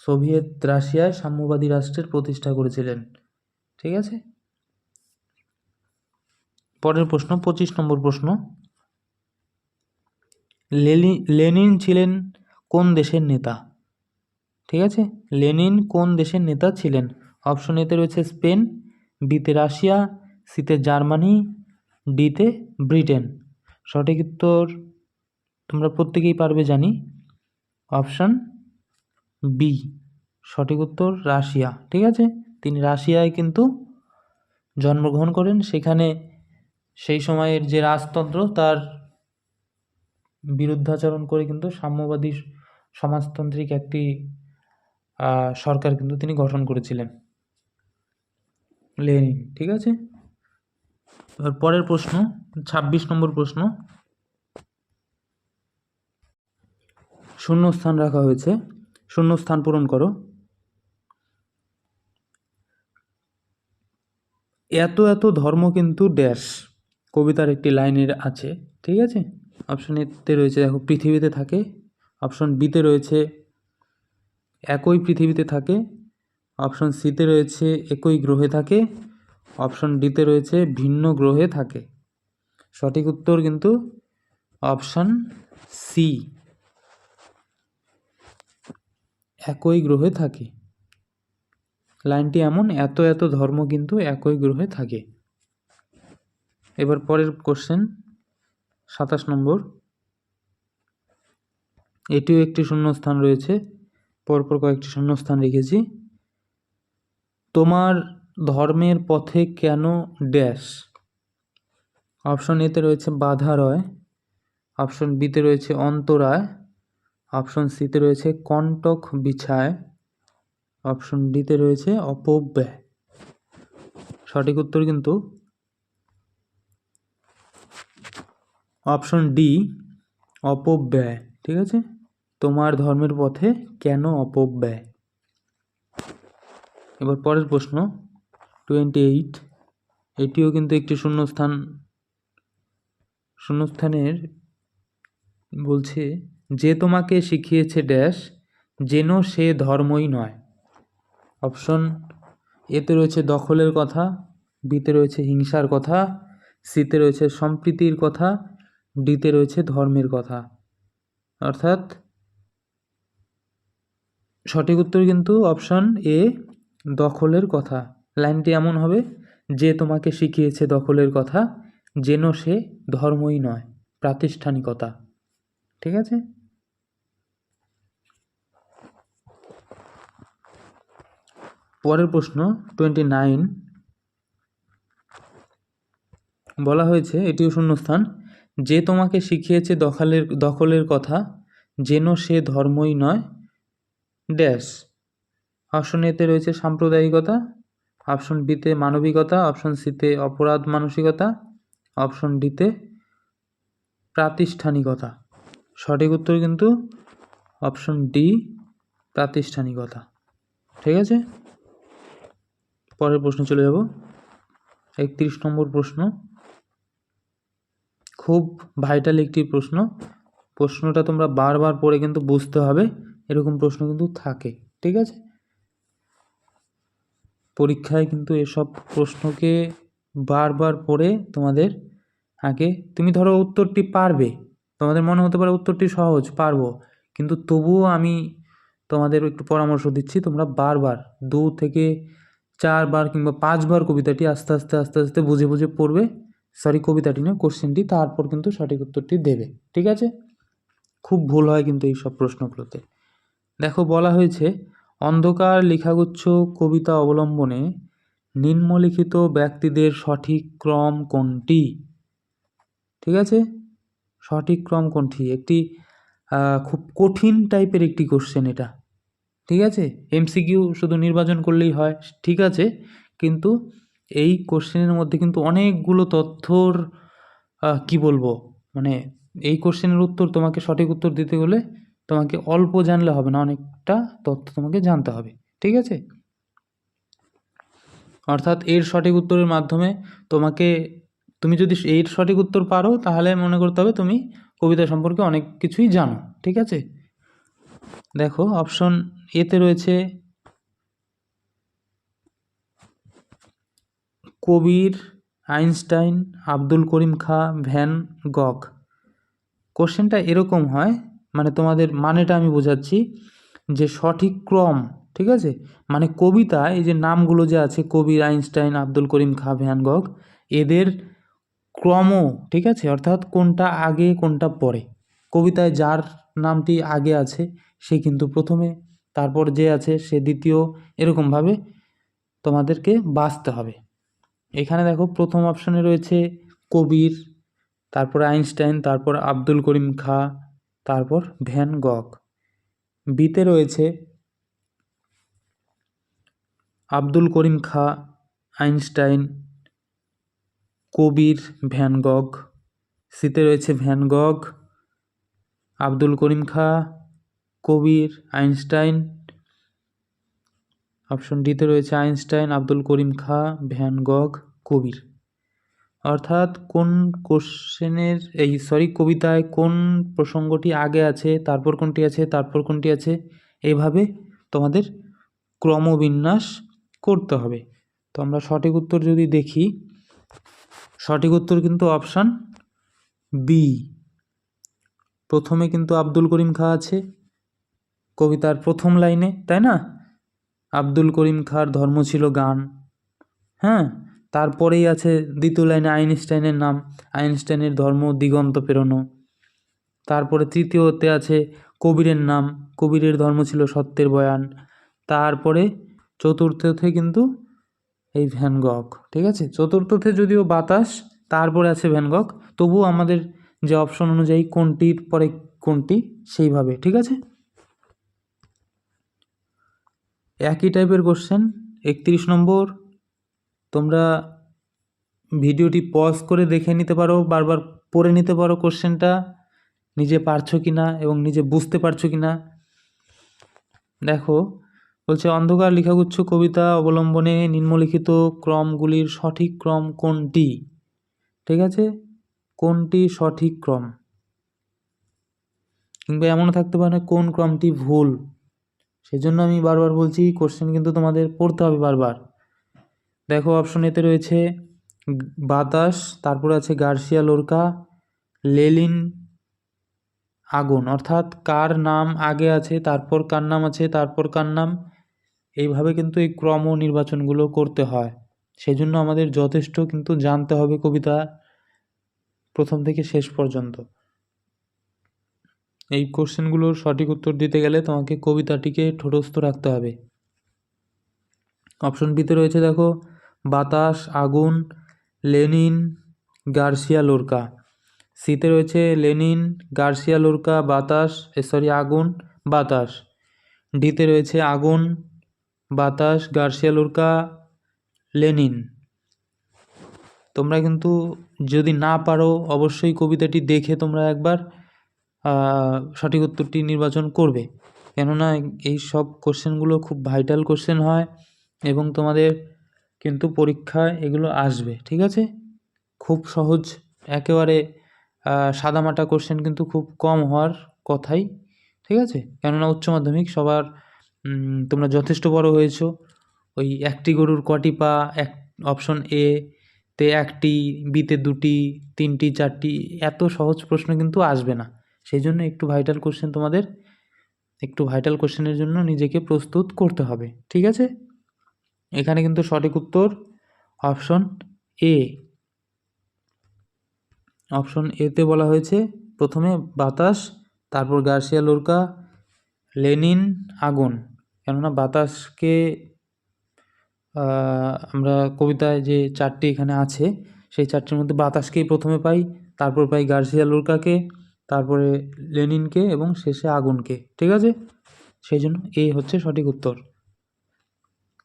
সোভিয়েত রাশিয়ায় সাম্যবাদী রাষ্ট্রের প্রতিষ্ঠা করেছিলেন। ঠিক আছে, পরের প্রশ্ন 25 নম্বর প্রশ্ন, লেনিন ছিলেন কোন দেশের নেতা? ঠিক আছে, লেনিন কোন দেশের নেতা ছিলেন? অপশন এতে রয়েছে স্পেন, বিতে রাশিয়া, সিতে জার্মানি, ডিতে ব্রিটেন। সঠিক উত্তর তোমরা প্রত্যেকেই পারবে জানি, অপশন বি, সঠিক উত্তর রাশিয়া। ঠিক আছে, তিনি রাশিয়ায় কিন্তু জন্মগ্রহণ করেন, সেখানে সেই সময়ের যে রাজতন্ত্র তার বিরুদ্ধাচরণ করে কিন্তু সাম্যবাদী সমাজতান্ত্রিক একটি সরকার কিন্তু তিনি গঠন করেছিলেন, লেনিন। ঠিক আছে, এবার পরের প্রশ্ন 26 নম্বর প্রশ্ন, শূন্যস্থান রাখা হয়েছে, শূন্যস্থান পূরণ করো। এত এত ধর্ম কিন্তু ড্যাশ কবিতার একটি লাইনের আছে। ঠিক আছে, অপশন এতে রয়েছে দেখো পৃথিবীতে থাকে, অপশন বিতে রয়েছে একই পৃথিবীতে থাকে, অপশন সিতে রয়েছে একই গ্রহে থাকে, অপশন ডিতে রয়েছে ভিন্ন গ্রহে থাকে। সঠিক উত্তর কিন্তু অপশন সি, একই গ্রহে থাকে। লাইনটি এমন, এত এত ধর্ম কিন্তু একই গ্রহে থাকে। এবার পরের কোশ্চেন 27 নম্বর, এটিও একটি শূন্যস্থান রয়েছে, পরপর কয়েকটি শূন্যস্থান রেখেছি। তোমার ধর্মের পথে কেন ড্যাশ? অপশন এতে রয়েছে বাধা রয়, অপশন বিতে রয়েছে অন্তরায়, অপশন সিতে রয়েছে কণ্টক বিছায়, অপশন ডিতে রয়েছে অপব্যয়। সঠিক উত্তর কিন্তু অপশন ডি, অপব্যয়। ঠিক আছে, তোমার ধর্মের পথে কেন অপব্যয়। এবার পরের প্রশ্ন 28, এটিও কিন্তু একটি শূন্যস্থানের বলছে, যে তোমাকে শিখিয়েছে ড্যাশ যেন সে ধর্মই নয়। অপশন এতে রয়েছে দখলের কথা, বিতে রয়েছে হিংসার কথা, সিতে রয়েছে সম্প্রীতির কথা, ডিতে রয়েছে ধর্মের কথা। অর্থাৎ সঠিক উত্তর কিন্তু অপশন এ, দখলের কথা। লাইনটি এমন হবে, যে তোমাকে শিখিয়েছে দখলের কথা যেন সে ধর্মই নয়, প্রাতিষ্ঠানিকতা। ঠিক আছে, পরের প্রশ্ন 29, বলা হয়েছে এটিও শূন্যস্থান, যে তোমাকে শিখিয়েছে দখলের কথা যেন সে ধর্মই নয় ড্যাশ। অপশন এতে রয়েছে সাম্প্রদায়িকতা, অপশন বিতে মানবিকতা, অপশন সিতে অপরাধ মানসিকতা, অপশন ডিতে প্রাতিষ্ঠানিকতা। সঠিক উত্তর কিন্তু অপশন ডি, প্রাতিষ্ঠানিকতা। ঠিক আছে, পরের প্রশ্ন চলে যাব 31 নম্বর প্রশ্ন, খুব ভাইটাল একটি প্রশ্ন। প্রশ্নটা তোমরা বারবার পড়ে কিন্তু বুঝতে হবে, এরকম প্রশ্ন কিন্তু থাকে। ঠিক আছে, পরীক্ষায় কিন্তু এসব প্রশ্নকে বারবার পড়ে তোমাদের আগে, তুমি ধরো উত্তরটি পারবে, তোমাদের মনে হতে পারে উত্তরটি সহজ, পারবো, কিন্তু তবুও আমি তোমাদের একটু পরামর্শ দিচ্ছি, তোমরা বারবার 2 থেকে 4 বার কিংবা 5 বার কবিতাটি আস্তে আস্তে আস্তে আস্তে বুঝে বুঝে পড়বে, সরি কবিতাটি না কোশ্চেনটি, তারপর কিন্তু সঠিক উত্তরটি দেবে। ঠিক আছে, খুব ভুল হয় কিন্তু এই সব প্রশ্নগুলোতে। দেখো বলা হয়েছে, অন্ধকার লেখাগুচ্ছ কবিতা অবলম্বনে নিম্নলিখিত ব্যক্তিদের সঠিক ক্রম কোনটি? ঠিক আছে, সঠিক ক্রম কোনটি? একটি খুব কঠিন টাইপের একটি কোশ্চেন এটা। ঠিক আছে, এমসিকিউ শুধু নির্বাচন করলেই হয়, ঠিক আছে, কিন্তু এই কোশ্চেনের মধ্যে কিন্তু অনেকগুলো তথ্যর কি বলবো, মানে এই কোশ্চেনের উত্তর তোমাকে সঠিক উত্তর দিতে গেলে তোমাকে অল্প জানলে হবে না, অনেকটা তথ্য তোমাকে জানতে হবে। ঠিক আছে, অর্থাৎ এর সঠিক উত্তরের মাধ্যমে তুমি যদি এর সঠিক উত্তর পারো তাহলে মনে করতে হবে তুমি কবিতা সম্পর্কে অনেক কিছুই জানো। ঠিক আছে, দেখো অপশন এতে রয়েছে কবির, আইনস্টাইন, আব্দুল করিম খাঁ, ভ্যান গগ। কোশ্চেনটা এরকম হয়, মানে তোমাদের মানেটা আমি বোঝাচ্ছি, যে সঠিক ক্রম, ঠিক আছে, মানে কবিতায় এই যে নামগুলো যে আছে কবির, আইনস্টাইন, আব্দুল করিম খাঁ, ভ্যান গগ, এদের ক্রম, ঠিক আছে, অর্থাৎ কোনটা আগে কোনটা পরে। কবিতায় যার নামটি আগে আছে সে কিন্তু প্রথমে, তারপর যে আছে সে দ্বিতীয়, এরকমভাবে তোমাদেরকে বাছতে হবে। এখানে দেখো প্রথম অপশনে রয়েছে কবির, তারপর আইনস্টাইন, তারপর আব্দুল করিম খাঁ, তারপর ভ্যান গগ। বিতে রয়েছে আব্দুল করিম খাঁ, আইনস্টাইন, কবির, ভ্যান গগ। সিতে রয়েছে ভ্যান গগ, আব্দুল করিম খাঁ, কবির, আইনস্টাইন। অপশন ডিতে রয়েছে আইনস্টাইন, আব্দুল করিম খাঁ, ভ্যান গগ, কবির। অর্থাৎ কোন কোশ্চেনের কবিতায় কোন প্রসঙ্গটি আগে আছে, তারপর কোনটি আছে, তারপর কোনটি আছে, এইভাবে তোমাদের ক্রমবিন্যাস করতে হবে। তো আমরা সঠিক উত্তর যদি দেখি, সঠিক উত্তর কিন্তু অপশান বি। প্রথমে কিন্তু আব্দুল করিম খাঁ আছে কবিতার প্রথম লাইনে, তাই না? আব্দুল করিম খাঁর ধর্ম ছিল গান, হ্যাঁ। তারপরেই আছে দ্বিতীয় লাইনে আইনস্টাইনের নাম, আইনস্টাইনের ধর্ম দিগন্ত পেরোনো। তারপরে তৃতীয়তে আছে কবিরের নাম, কবিরের ধর্ম ছিল সত্যের বয়ান। তারপরে চতুর্থতে কিন্তু এই ভ্যান গগ, ঠিক আছে। চতুর্থতে যদিও বাতাস, তারপরে আছে ভ্যান গগ, তবুও আমাদের যে অপশন অনুযায়ী কোনটির পরে কোনটি সেইভাবে, ঠিক আছে। একই টাইপের কোশ্চেন 31 নম্বর। তোমরা ভিডিওটি পজ করে দেখে নিতে পারো, বারবার পড়ে নিতে পারো কোশ্চেনটা, নিজে পারছো কি না এবং নিজে বুঝতে পারছো কি না। দেখো বলছে অন্ধকার লেখাগুচ্ছ কবিতা অবলম্বনে নিম্নলিখিত ক্রমগুলির সঠিক ক্রম কোনটি, ঠিক আছে, কোনটি সঠিক ক্রম, কিংবা এমনও থাকতে পারে কোন ক্রমটি ভুল। সেই জন্য আমি বারবার বলছি কোশ্চেন কিন্তু তোমাদের পড়তে হবে বারবার। দেখো অপশন এতে রয়েছে বাতাস, তারপরে আছে গার্সিয়া লোরকা, লেনিন, আগুন। অর্থাৎ কার নাম আগে আছে, তারপর কার নাম আছে, তারপর কার নাম, এইভাবে কিন্তু এই ক্রম নির্বাচনগুলো করতে হয়। সেই জন্য আমাদের যথেষ্ট কিন্তু জানতে হবে কবিতা প্রথম থেকে শেষ পর্যন্ত। এই কোশ্চেনগুলোর সঠিক উত্তর দিতে গেলে তোমাকে কবিতাটিকে ঠোঁটস্থ রাখতে হবে। অপশন বিতে রয়েছে দেখো বাতাস, আগুন, লেনিন, গার্সিয়া লোরকা। সিতে রয়েছে লেনিন, গার্সিয়া লোরকা, বাতাস, আগুন, বাতাস। ডিতে রয়েছে আগুন, বাতাস, গার্সিয়া লোরকা, লেনিন। তোমরা কিন্তু যদি না পারো অবশ্যই কবিতাটি দেখে তোমরা একবার সঠিক উত্তরটি নির্বাচন করবে, কেননা এই সব কোশ্চেনগুলো খুব ভাইটাল কোশ্চেন হয় এবং তোমাদের কিন্তু পরীক্ষায় এগুলো আসবে, ঠিক আছে। খুব সহজ, একেবারে সাদামাটা কোশ্চেন কিন্তু খুব কম হওয়ার কথাই, ঠিক আছে, কেননা উচ্চ মাধ্যমিক সবার তোমরা যথেষ্ট বড় হয়েছো। ওই একটি গরুর কটি পা, এক অপশন এ তে একটি, বিতে দুটি, তিনটি, চারটি, এত সহজ প্রশ্ন কিন্তু আসবে না। সেই জন্য একটু ভাইটাল কোশ্চেন তোমাদের, একটু ভাইটাল কোশ্চেনের জন্য নিজেকে প্রস্তুত করতে হবে, ঠিক আছে। এখানে কিন্তু সঠিক উত্তর অপশন এ। অপশন এতে বলা হয়েছে প্রথমে বাতাস, তারপর গার্সিয়া লোরকা, লেনিন, আগুন। কেননা বাতাসকে আমরা কবিতায় যে চারটি এখানে আছে সেই চারটির মধ্যে বাতাসকেই প্রথমে পাই, তারপর পাই গার্সিয়া লোরকাকে, তারপরে লেনিনকে এবং শেষে আগুনকে, ঠিক আছে। সেই জন্য এ হচ্ছে সঠিক উত্তর।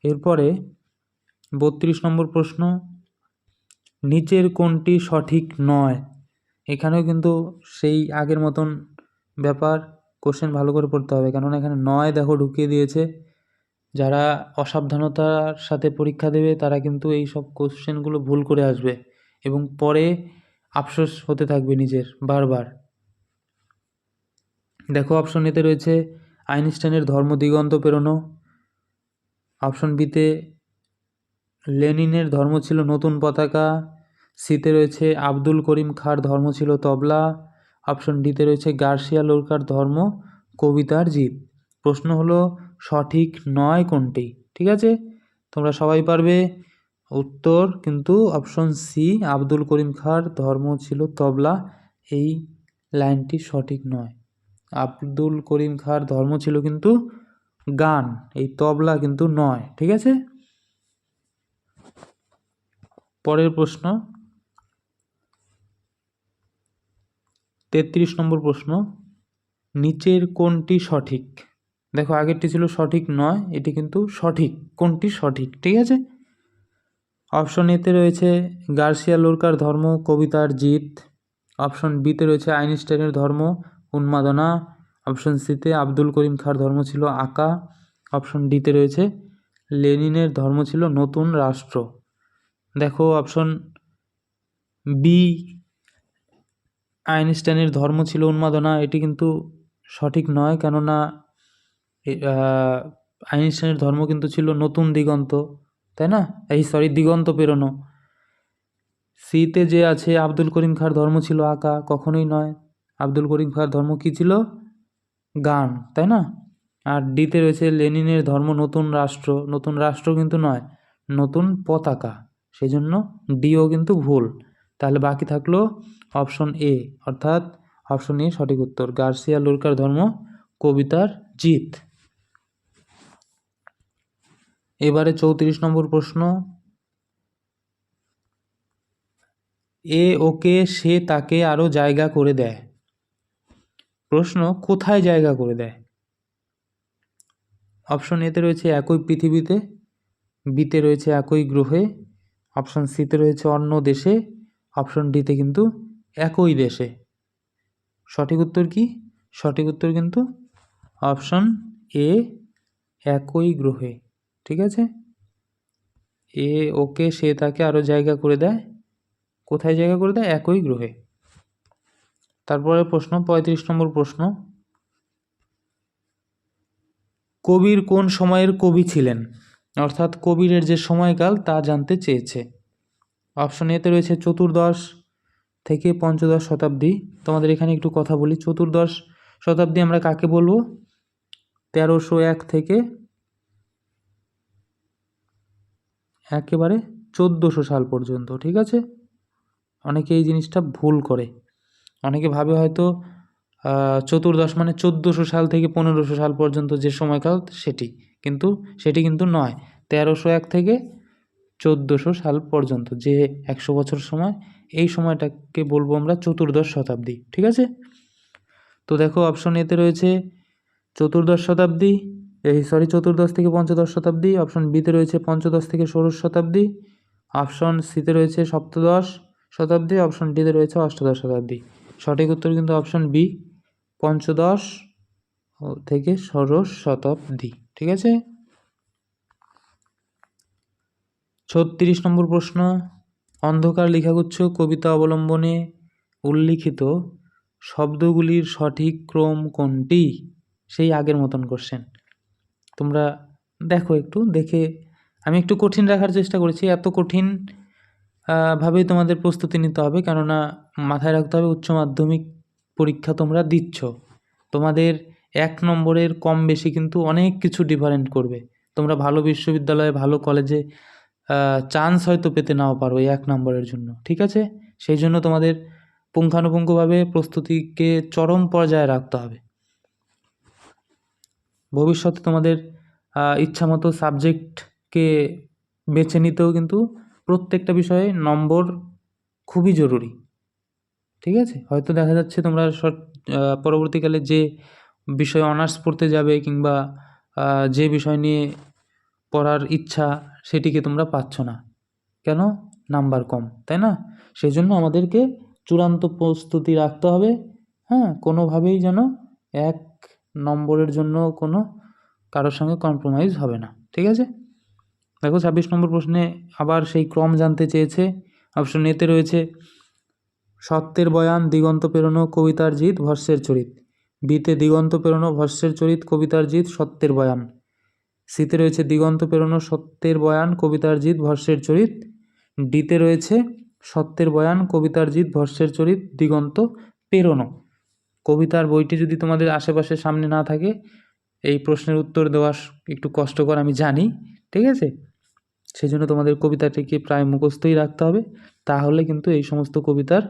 এরপরে 32 নম্বর প্রশ্ন, নিচের কোনটি সঠিক নয়। এখানেও কিন্তু সেই আগের মতন ব্যাপার, কোশ্চেন ভালো করে পড়তে হবে, কেননা এখানে নয় দেখো ঢুকিয়ে দিয়েছে। যারা অসাবধানতার সাথে পরীক্ষা দেবে তারা কিন্তু এই সব কোশ্চেনগুলো ভুল করে আসবে এবং পরে আফসোস হতে থাকবে নিজের বারবার। দেখো অপশন এতে রয়েছে আইনস্টাইনের ধর্ম দিগন্ত পেরোনো। অপশন বিতে লেনিনের ধর্ম ছিল নতুন পতাকা। সিতে রয়েছে আব্দুল করিম খাঁর ধর্ম ছিল তবলা। অপশন ডিতে রয়েছে গার্সিয়া লোরকার ধর্ম কবিতার জিত। প্রশ্ন হলো সঠিক নয় কোনটি? ঠিক আছে, তোমরা সবাই পারবে। উত্তর কিন্তু অপশন সি, আব্দুল করিম খাঁর ধর্ম ছিল তবলা, এই লাইনটি সঠিক নয়। আব্দুল করিম খাঁর ধর্ম ছিল কিন্তু গান, এই তবলা কিন্তু নয়। ঠিক আছে, পরের প্রশ্ন 33 নম্বর প্রশ্ন, নিচের কোনটি সঠিক? দেখো আগেরটি ছিল সঠিক নয়, এটি কিন্তু সঠিক। কোনটি সঠিক? ঠিক আছে, অপশন এতে রয়েছে গার্সিয়া লোরকার ধর্ম কবিতার জিত। অপশন বিতে রয়েছে আইনস্টাইনের ধর্ম উন্মাদনা। অপশন সিতে আব্দুল করিম খাঁর ধর্ম ছিল আঁকা। অপশন ডিতে রয়েছে লেনিনের ধর্ম ছিল নতুন রাষ্ট্র। দেখো অপশন বি, আইনস্টাইনের ধর্ম ছিল উন্মাদনা, এটি কিন্তু সঠিক নয়, কেননা আইনস্টাইনের ধর্ম কিন্তু ছিল নতুন দিগন্ত, তাই না? দিগন্ত পেরোনো। সিতে যে আছে আব্দুল করিম খাঁর ধর্ম ছিল আঁকা, কখনোই নয়। আব্দুল করিম খাঁর ধর্ম কী ছিল? গান, তাই না? আর ডিতে রয়েছে লেনিনের ধর্ম নতুন রাষ্ট্র, নতুন রাষ্ট্র কিন্তু নয়, নতুন পতাকা, সেই জন্য ডিও কিন্তু ভুল। তাহলে বাকি থাকলো অপশন এ, অর্থাৎ অপশন এ সঠিক উত্তর, গার্সিয়া লোরকার ধর্ম কবিতার জিত। এবারে 34 নম্বর প্রশ্ন, এ ওকে সে তাকে আরও জায়গা করে দেয়। প্রশ্ন কোথায় জায়গা করে দেয়? অপশন এতে রয়েছে একই পৃথিবীতে, বিতে রয়েছে একই গ্রহে, অপশন সিতে রয়েছে অন্য দেশে, অপশন ডিতে কিন্তু একই দেশে। সঠিক উত্তর কি? সঠিক উত্তর কিন্তু অপশন এ, একই গ্রহে। ঠিক আছে, এ ওকে সে তাকে আরও জায়গা করে দেয়। কোথায় জায়গা করে দেয়? একই গ্রহে। তারপরে প্রশ্ন 35 নম্বর প্রশ্ন, কবির কোন সময়ের কবি ছিলেন? অর্থাৎ কবিরের যে সময়কাল তা জানতে চেয়েছে। অপশন এতে রয়েছে চতুর্দশ থেকে পঞ্চদশ শতাব্দী। তোমাদের এখানে একটু কথা বলি, চতুর্দশ শতাব্দী আমরা কাকে বলবো? 1301 থেকে একেবারে 1400 সাল পর্যন্ত। ঠিক আছে, অনেকে এই জিনিসটা ভুল করে, অনেকে ভাবে হয়তো চতুর্দশ মানে 1400 সাল থেকে 1500 সাল পর্যন্ত যে সময়কাল সেটি কিন্তু নয়। 1301 থেকে 1400 সাল পর্যন্ত যে 100 বছর সময়, এই সময়টাকে বলবো আমরা চতুর্দশ শতাব্দী। ঠিক আছে, তো দেখো অপশন এতে রয়েছে চতুর্দশ থেকে পঞ্চদশ শতাব্দী। অপশন বিতে রয়েছে পঞ্চদশ থেকে ষোড়শ শতাব্দী। অপশন সিতে রয়েছে সপ্তদশ শতাব্দী। অপশন ডিতে রয়েছে অষ্টাদশ শতাব্দী। সঠিক উত্তর কিন্তু অপশন বি, পঞ্চদশ থেকে ষোড়শ শতাব্দী। ঠিক আছে, 36 নম্বর প্রশ্ন, অন্ধকার লেখাগুচ্ছ কবিতা অবলম্বনে উল্লিখিত শব্দগুলির সঠিক ক্রম কোনটি? সেই আগের মতন কোশ্চেন, তোমরা দেখো, একটু দেখে আমি একটু কঠিন রাখার চেষ্টা করেছি। এত কঠিন ভাবেই তোমাদের প্রস্তুতি নিতে হবে, কেননা মাথায় রাখতে হবে উচ্চ মাধ্যমিক পরীক্ষা তোমরা দিচ্ছ, তোমাদের 1 নম্বরের কম বেশি কিন্তু অনেক কিছু ডিফারেন্ট করবে। তোমরা ভালো বিশ্ববিদ্যালয়ে ভালো কলেজে চান্স হয়তো পেতে নাও পারো এই 1 নম্বরের জন্য। ঠিক আছে, সেই জন্য তোমাদের পুঙ্খানুপুঙ্খভাবে প্রস্তুতিকে চরম পর্যায়ে রাখতে হবে। ভবিষ্যতে তোমাদের ইচ্ছামতো সাবজেক্টকে বেছে নিতেও কিন্তু প্রত্যেকটা বিষয়ে নম্বর খুবই জরুরি। ঠিক আছে, হয়তো দেখা যাচ্ছে তোমরা পরবর্তীকালে যে বিষয়ে অনার্স পড়তে যাবে কিংবা যে বিষয় নিয়ে পড়ার ইচ্ছা সেটিকে তোমরা পাচ্ছ না, কেন? নাম্বার কম, তাই না? সেই জন্য আমাদেরকে চূড়ান্ত প্রস্তুতি রাখতে হবে। হ্যাঁ, কোনোভাবেই যেন 1 নম্বরের জন্য কোনো কারোর সঙ্গে কম্প্রোমাইজ হবে না। ঠিক আছে, দেখো 26 নম্বর প্রশ্নে আবার সেই ক্রম জানতে চেয়েছে। অপশন এতে রয়েছে সত্যের বয়ান, দিগন্ত পেরোনো, কবিতার জিত, ভস্যের চরিত। বিতে দিগন্ত পেরোনো ভস্যের চরিত কবিতার জিত সত্যের বয়ান। সিতে রয়েছে দিগন্ত পেরোনো সত্যের বয়ান কবিতার জিত ভস্যের চরিত। ডিতে রয়েছে সত্যের বয়ান কবিতার জিত ভস্যের চরিত দিগন্ত পেরোনো। কবিতার বইটি যদি তোমাদের আশেপাশে সামনে না থাকে, এই প্রশ্নের উত্তর দেওয়া একটু কষ্টকর আমি জানি, ঠিক আছে? সেই জন্য তোমাদের কবিতাটিকে প্রায় মুখস্থই রাখতে হবে, তাহলে কিন্তু এই সমস্ত কবিতার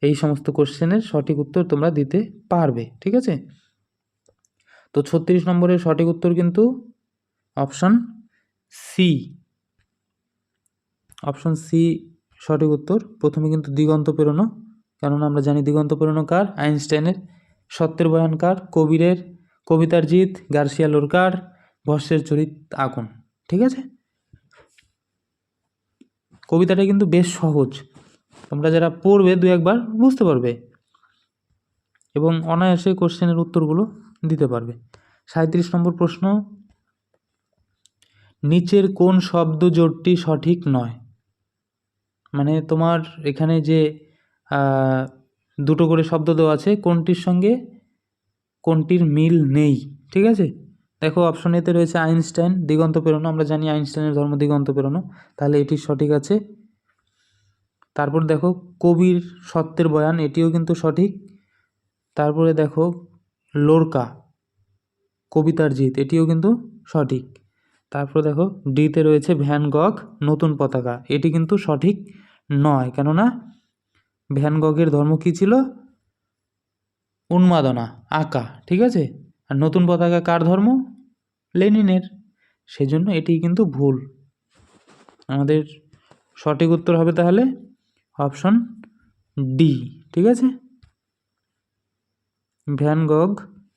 এই সমস্ত কোশ্চেনের সঠিক উত্তর তোমরা দিতে পারবে, ঠিক আছে? তো 36 নম্বরের সঠিক উত্তর কিন্তু অপশন সি। অপশন সি সঠিক উত্তর। প্রথমে কিন্তু দিগন্ত পেরোনো, কেননা আমরা জানি দিগন্ত পেরোনো কার? আইনস্টাইনের। সত্যের বয়ান কার? কবিরের। কবিতার জিত গার্সিয়া লোরকার। ভস্যের চরিত আগুন, ঠিক আছে? কবিতাটা কিন্তু বেশ সহজ, তোমরা যারা পড়বে দু একবার বুঝতে পারবে এবং অনায়াসে কোশ্চেনের উত্তরগুলো দিতে পারবে। 37 নম্বর প্রশ্ন, নিচের কোন শব্দ জোটটি সঠিক নয়? মানে তোমার এখানে যে দুটো করে শব্দ দেওয়া আছে, কোনটির সঙ্গে কোনটির মিল নেই, ঠিক আছে? দেখো অপশন এতে রয়েছে আইনস্টাইন দিগন্ত পেরোনো, আমরা জানি আইনস্টাইনের ধর্ম দিগন্ত পেরোনো, তাহলে এটি সঠিক আছে। তারপর দেখো কবির সত্যের বয়ান, এটিও কিন্তু সঠিক। তারপরে দেখো লোরকা কবিতার জিত, এটিও কিন্তু সঠিক। তারপর দেখো ডিতে রয়েছে ভ্যান গগ নতুন পতাকা, এটি কিন্তু সঠিক নয়, কেননা ভ্যান গগের ধর্ম কী ছিল? উন্মাদনা, আঁকা, ঠিক আছে? আর নতুন পতাকা কার ধর্ম? লেনিনের। সেজন্য এটি কিন্তু ভুল। আমাদের সঠিক উত্তর হবে তাহলে অপশন ডি, ঠিক আছে? ভ্যান গগ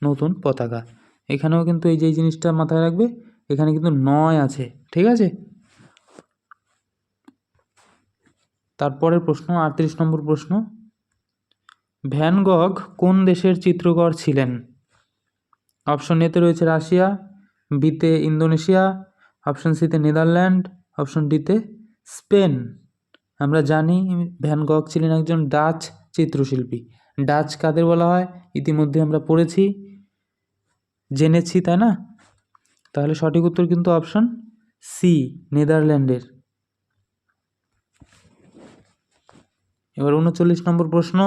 নতুন পতাকা। এখানেও কিন্তু এই যে জিনিসটা মাথায় রাখবে, এখানে কিন্তু 9 আছে, ঠিক আছে? তারপরের প্রশ্ন 38 নম্বর প্রশ্ন, ভ্যান গগ কোন দেশের চিত্রকর ছিলেন? অপশন এতে রয়েছে রাশিয়া, বিতে ইন্দোনেশিয়া, অপশন সিতে নেদারল্যান্ড, অপশন ডিতে স্পেন। আমরা জানি ভ্যান গগ ছিলেন একজন ডাচ চিত্রশিল্পী। ডাচ কাদের বলা হয় ইতিমধ্যে আমরা পড়েছি, জেনেছি, তাই না? তাহলে সঠিক উত্তর কিন্তু অপশন সি, নেদারল্যান্ডের। এবার 39 নম্বর প্রশ্ন,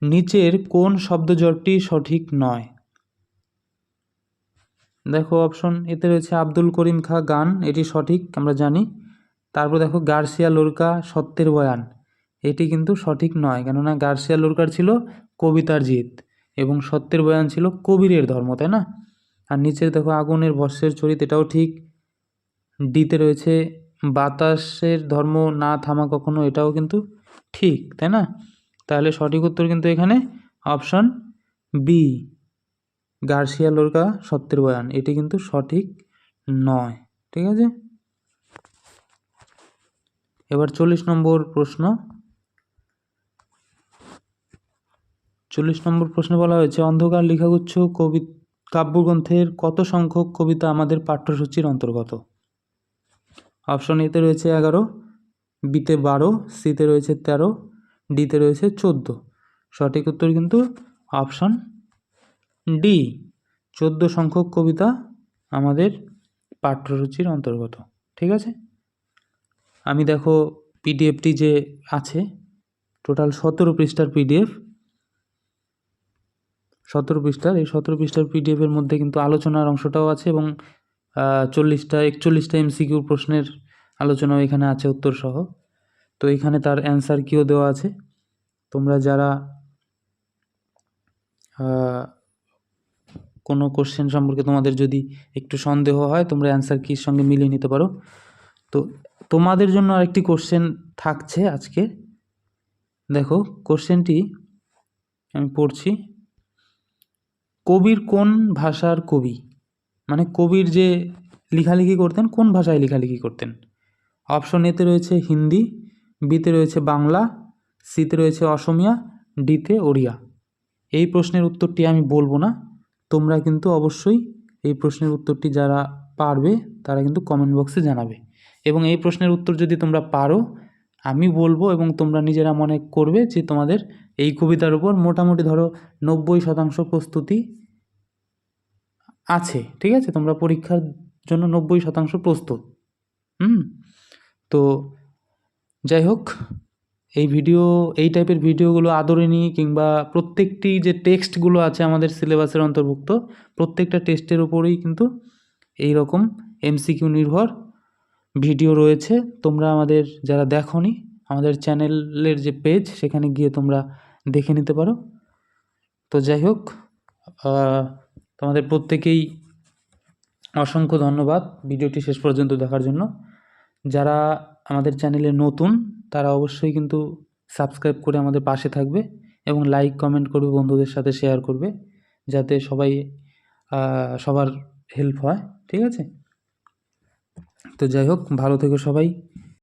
নিচের কোন শব্দজোড়টি সঠিক নয়? দেখো অপশন এতে রয়েছে আব্দুল করিম খাঁ গান, এটি সঠিক, আমরা জানি। তারপর দেখো গার্সিয়া লোরকা সত্যের বয়ান, এটি কিন্তু সঠিক নয়, কেননা গার্সিয়া লোরকার ছিল কবিতার জিত এবং সত্যের বয়ান ছিল কবিরের ধর্ম, তাই না? আর নিচের দেখো আগুনের ভস্যের চরিত, এটাও ঠিক। ডিতে রয়েছে বাতাসের ধর্ম না থামা কখনো, এটাও কিন্তু ঠিক, তাই না? তাহলে সঠিক উত্তর কিন্তু এখানে অপশন বি, গার্সিয়া লোরকা সত্যের বয়ান, এটি কিন্তু সঠিক নয়, ঠিক আছে? এবার 40 নম্বর প্রশ্ন, 40 নম্বর প্রশ্নে বলা হয়েছে অন্ধকার লেখাগুচ্ছ কাব্যগ্রন্থের কত সংখ্যক কবিতা আমাদের পাঠ্যসূচির অন্তর্গত? অপশন এতে রয়েছে 11, বিতে 12, সিতে রয়েছে 13, ডিতে রয়েছে 14। সঠিক উত্তর কিন্তু অপশন ডি, 14 সংখ্যক কবিতা আমাদের পাঠ্যসূচির অন্তর্গত, ঠিক আছে? আমি দেখো পিডিএফটি যে আছে টোটাল 17 পৃষ্ঠার পিডিএফ, 17 পৃষ্ঠার, এই 17 পৃষ্ঠার পিডিএফের মধ্যে কিন্তু আলোচনার অংশটাও আছে এবং 41টা এমসিকিউ প্রশ্নের আলোচনাও এখানে আছে উত্তর সহ। তো এখানে তার অ্যান্সার কিও দেওয়া আছে। তোমরা যারা কোনো কোশ্চেন সম্পর্কে তোমাদের যদি একটু সন্দেহ হয়, তোমরা অ্যান্সার কির সঙ্গে মিলিয়ে নিতে পারো। তো তোমাদের জন্য আরেকটি কোশ্চেন থাকছে আজকে। দেখো কোশ্চেনটি আমি পড়ছি, কবির কোন ভাষার কবি? মানে কবির যে লেখালেখি করতেন কোন ভাষায় লেখালেখি করতেন? অপশন এতে রয়েছে হিন্দি, বিতে রয়েছে বাংলা, সিতে রয়েছে অসমিয়া, ডিতে ওড়িয়া। এই প্রশ্নের উত্তরটি আমি বলবো না, তোমরা কিন্তু অবশ্যই এই প্রশ্নের উত্তরটি যারা পারবে তারা কিন্তু কমেন্ট বক্সে জানাবে। এবং এই প্রশ্নের উত্তর যদি তোমরা পারো, আমি বলবো এবং তোমরা নিজেরা মনে করবে যে তোমাদের এই কবিতার উপর মোটামুটি ধরো 90% প্রস্তুতি আছে, ঠিক আছে? তোমরা পরীক্ষার জন্য 90% প্রস্তুত। তো যাই হোক, এই টাইপের ভিডিওগুলো আদরিণী কিংবা প্রত্যেকটি যে টেক্সটগুলো আছে আমাদের সিলেবাসের অন্তর্ভুক্ত, প্রত্যেকটা টেস্টের উপরেই কিন্তু এই রকম এমসিকিউ নির্ভর ভিডিও রয়েছে। তোমরা আমাদের যারা দেখোনি, আমাদের চ্যানেলের যে পেজ সেখানে গিয়ে তোমরা দেখে নিতে পারো। তো যাই হোক, তোমাদের প্রত্যেকেই অসংখ্য ধন্যবাদ ভিডিওটি শেষ পর্যন্ত দেখার জন্য। যারা আমাদের চ্যানেলে নতুন তারা অবশ্যই কিন্তু সাবস্ক্রাইব করে আমাদের পাশে থাকবে এবং লাইক কমেন্ট করবে, বন্ধুদের সাথে শেয়ার করবে, যাতে সবার হেল্প হয়, ঠিক আছে? তো যাই হোক, ভালো থেকো সবাই।